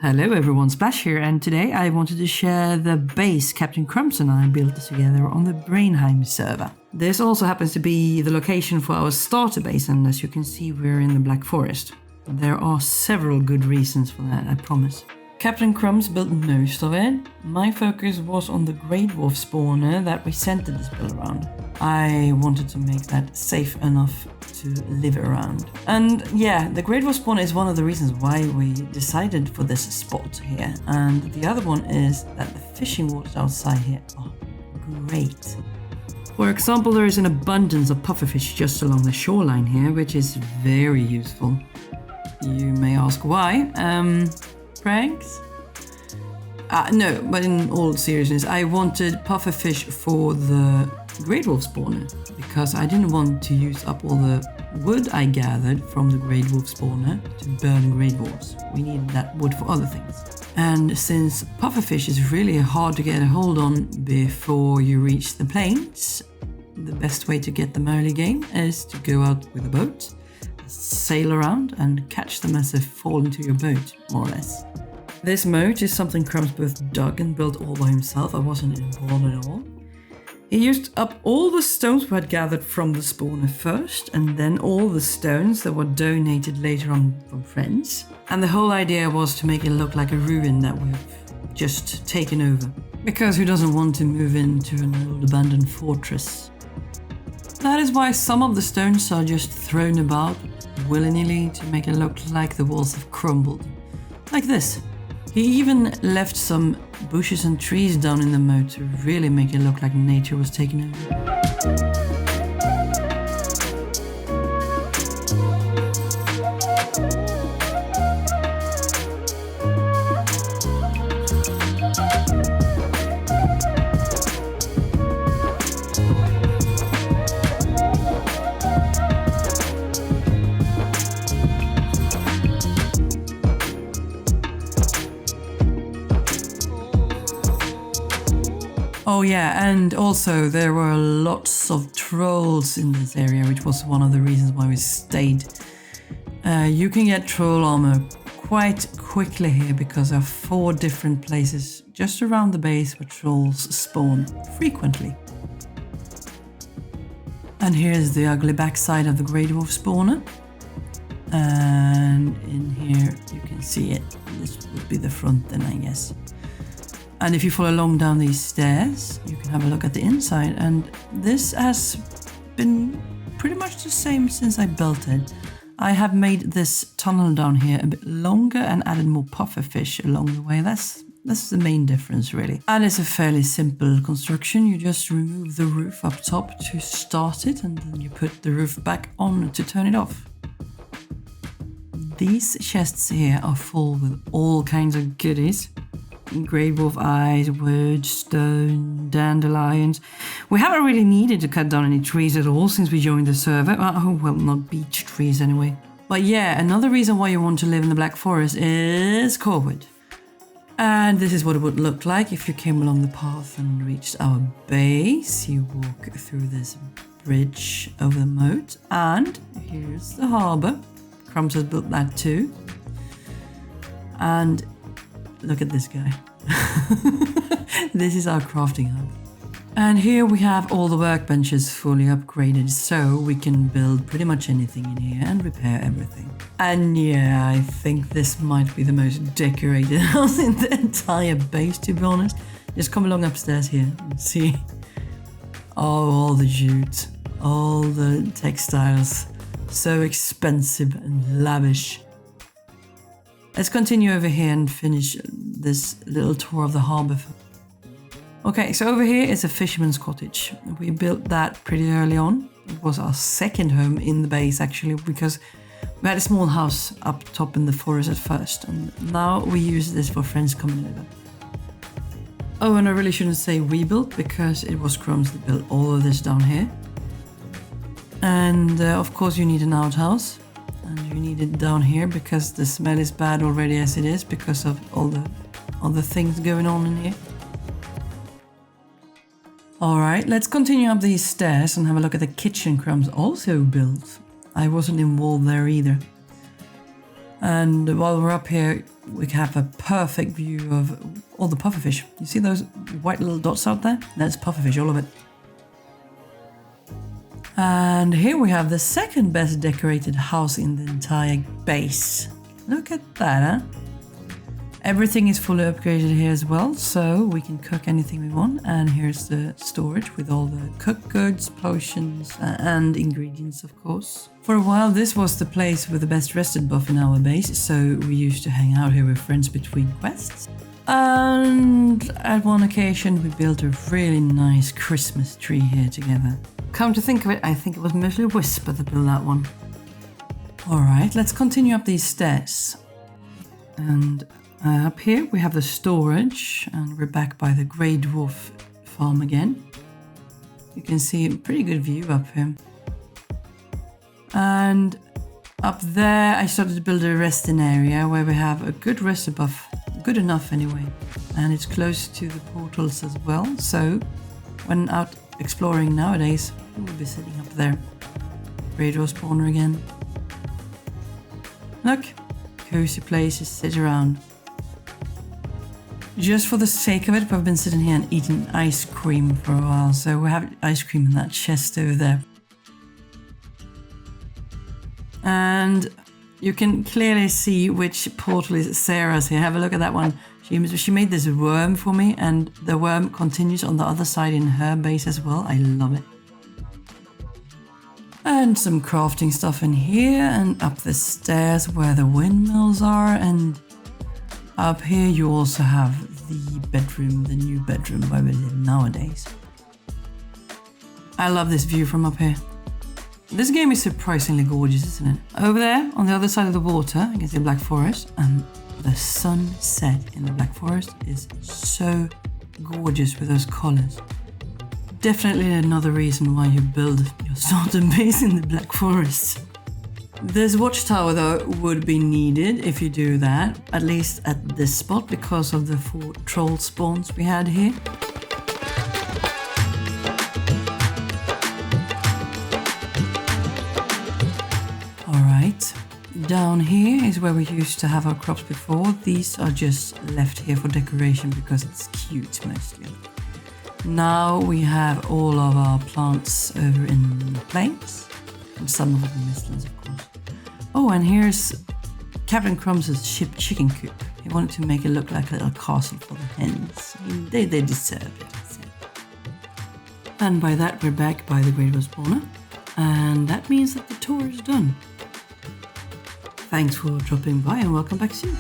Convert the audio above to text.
Hello everyone, Splash here, and today I wanted to share the base Captain Crumbs and I built together on the Brainheim server. This also happens to be the location for our starter base, and as you can see we're in the Black Forest. There are several good reasons for that, I promise. Captain Crumbs built most of it. My focus was on the Greydwarf spawner that we centered this build around. I wanted to make that safe enough to live around. And yeah, the Greydwarf spawner is one of the reasons why we decided for this spot here. And the other one is that the fishing waters outside here are great. For example, there is an abundance of pufferfish just along the shoreline here, which is very useful. You may ask why. Pranks? No, but in all seriousness, I wanted pufferfish for the Greydwarf spawner because I didn't want to use up all the wood I gathered from the Greydwarf spawner to burn Greydwarfs. We needed that wood for other things. And since pufferfish is really hard to get a hold on before you reach the plains, the best way to get them early game is to go out with a boat, sail around and catch them as they fall into your boat, more or less. This moat is something Crumbs both dug and built all by himself. I wasn't involved at all. He used up all the stones we had gathered from the spawner first, and then all the stones that were donated later on from friends. And the whole idea was to make it look like a ruin that we've just taken over. Because who doesn't want to move into an old abandoned fortress? That is why some of the stones are just thrown about willy-nilly to make it look like the walls have crumbled. Like this. He even left some bushes and trees down in the moat to really make it look like nature was taking over. Oh yeah, and also there were lots of trolls in this area, which was one of the reasons why we stayed. You can get troll armor quite quickly here because there are 4 different places just around the base where trolls spawn frequently. And here's the ugly backside of the Greydwarf spawner. And in here you can see it. This would be the front then, I guess. And if you follow along down these stairs, you can have a look at the inside. And this has been pretty much the same since I built it. I have made this tunnel down here a bit longer and added more pufferfish along the way. That's the main difference, really. And it's a fairly simple construction. You just remove the roof up top to start it, and then you put the roof back on to turn it off. These chests here are full with all kinds of goodies. Greydwarf eyes, wood, stone, dandelions. We haven't really needed to cut down any trees at all since we joined the server. Oh, well, not beech trees anyway. But yeah, another reason why you want to live in the Black Forest is Corwood. And this is what it would look like if you came along the path and reached our base. You walk through this bridge over the moat, and here's the harbour. Crumbs has built that too. And look at this guy. This is our crafting hub. And here we have all the workbenches fully upgraded, so we can build pretty much anything in here and repair everything. And yeah, I think this might be the most decorated house in the entire base, to be honest. Just come along upstairs here and see. Oh, all the jute, all the textiles. So expensive and lavish. Let's continue over here and finish this little tour of the harbour. Okay, so over here is a fisherman's cottage. We built that pretty early on. It was our second home in the base, actually, because we had a small house up top in the forest at first, and now we use this for friends coming over. Oh, and I really shouldn't say we built, because it was Crumbs that built all of this down here. And of course you need an outhouse. And you need it down here because the smell is bad already as it is because of all the things going on in here. Alright, let's continue up these stairs and have a look at the kitchen Crumbs also built. I wasn't involved there either. And while we're up here, we have a perfect view of all the pufferfish. You see those white little dots out there? That's pufferfish, all of it. And here we have the second best decorated house in the entire base. Look at that, huh? Everything is fully upgraded here as well, so we can cook anything we want. And here's the storage with all the cooked goods, potions, and ingredients, of course. For a while, this was the place with the best rested buff in our base, so we used to hang out here with friends between quests. And at one occasion, we built a really nice Christmas tree here together. Come to think of it, I think it was mostly Whisper that built that one. Alright, let's continue up these stairs. And up here we have the storage, and we're back by the Greydwarf farm again. You can see a pretty good view up here. And up there I started to build a resting area where we have a good rest buff, good enough anyway. And it's close to the portals as well, so when out exploring nowadays, we'll be sitting up there. Greydwarf spawner again. Look, cozy place to sit around. Just for the sake of it, we've been sitting here and eating ice cream for a while, so we have ice cream in that chest over there. And you can clearly see which portal is Sarah's here. Have a look at that one. She made this worm for me, and the worm continues on the other side in her base as well. I love it. And some crafting stuff in here, and up the stairs where the windmills are, and up here you also have the bedroom, the new bedroom where we live nowadays. I love this view from up here. This game is surprisingly gorgeous, isn't it? Over there, on the other side of the water, you can see Black Forest, and the sunset in the Black Forest is so gorgeous with those colors. Definitely another reason why you build your starter base in the Black Forest. This watchtower though would be needed if you do that, at least at this spot, because of the 4 troll spawns we had here. Alright, down here is where we used to have our crops before. These are just left here for decoration because it's cute mostly. Now we have all of our plants over in plains, and some of them in Mistlands, of course. Oh, and here's Captain Crumbs' chicken coop. He wanted to make it look like a little castle for the hens. I mean, they deserve it. So. And by that, we're back by the Greydwarf spawner, and that means that the tour is done. Thanks for dropping by, and welcome back soon.